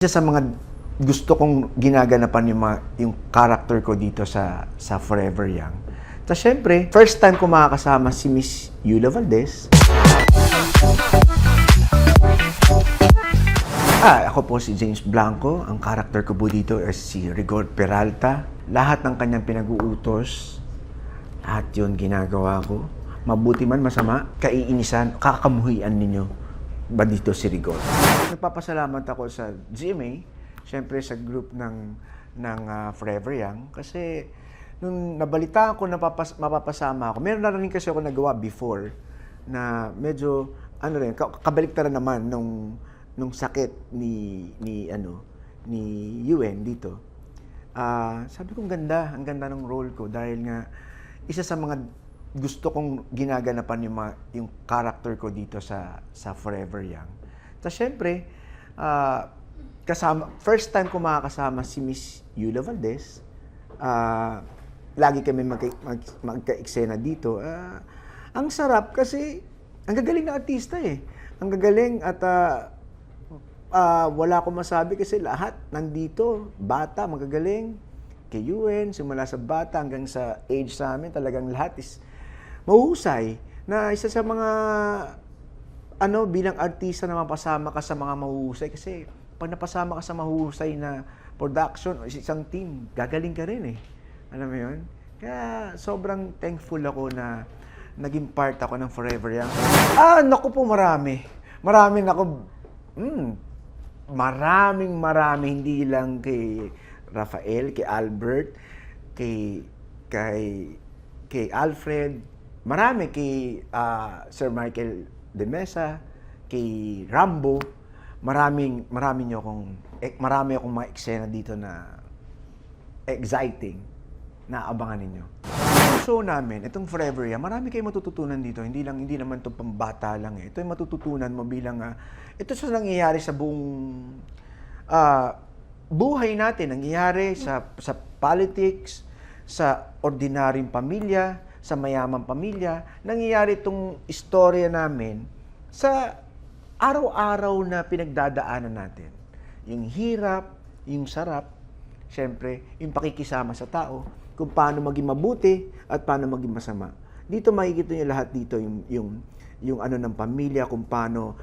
Isa sa mga gusto kong ginaganapan yung character ko dito sa Forever Young. Tapos syempre, first time ko makakasama si Miss Yula Valdez. Ako po si James Blanco. Ang character ko po dito is si Rigor Peralta. Lahat ng kanyang pinag-uutos, lahat yun ginagawa ko. Mabuti man, masama, kaiinisan, kakamuhian ninyo ba dito si Rigor. Nagpapasalamat ako sa GMA, syempre sa group ng Forever Young, kasi nung nabalitaan ko na mapapasama ako, meron na rin kasi ako nagawa before na medyo kabaliktaran naman nung sakit ni Yuen dito. Sabi ko ang ganda ng role ko dahil nga isa sa mga gusto kong ginaganapan yung character ko dito sa Forever Young. Tapos syempre, first time ko makakasama si Miss Yula Valdez. Lagi kami magka-eksena dito. Ang sarap kasi ang gagaling na artista eh. Ang gagaling at wala akong masabi kasi lahat nandito, bata, magagaling. Kay Yuen, simula sa bata hanggang sa age sa amin, talagang lahat is mahuhusay. Na isa sa mga bilang artista na mapasama ka sa mga mahuhusay kasi pag napasama ka sa mahuhusay na production o isang team, gagaling ka rin eh. Alam mo yun? Kaya sobrang thankful ako na naging part ako ng Forever Young. Naku po, marami. Maraming, hindi lang kay Rafael, kay Albert, kay Alfred, marami kay Sir Michael De Mesa, kay Rambo, marami akong mga eksena dito na exciting na abangan ninyo. Yung show namin, itong Forever Young, marami kayong matututunan dito. Hindi naman 'to pambata lang eh. Ito yung matututunan mo bilang ito sa nangyayari sa buong buhay natin, nangyayari sa politics, sa ordinaryong pamilya, sa mayamang pamilya, nangyayari itong istorya namin sa araw-araw na pinagdadaanan natin. Yung hirap, yung sarap, syempre, yung pakikisama sa tao, kung paano maging mabuti at paano maging masama. Dito makikita niyo lahat dito yung ng pamilya, kung paano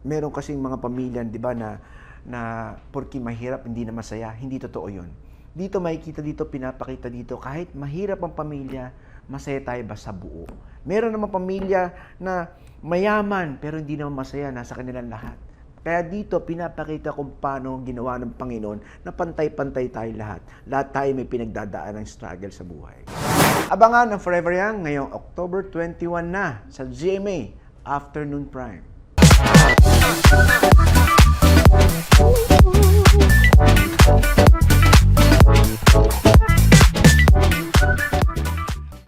meron kasing mga pamilya, 'di ba, na porki mahirap hindi na masaya, hindi totoo 'yon. Dito makikita dito, pinapakita dito, kahit mahirap ang pamilya, masaya tayo basta buo. Meron naman pamilya na mayaman, pero hindi naman masaya, nasa kanilang lahat. Kaya dito, pinapakita kung paano ginawa ng Panginoon na pantay-pantay tayo lahat. Lahat tayo may pinagdadaan ng struggle sa buhay. Abangan ng Forever Young ngayong October 21 na sa GMA Afternoon Prime.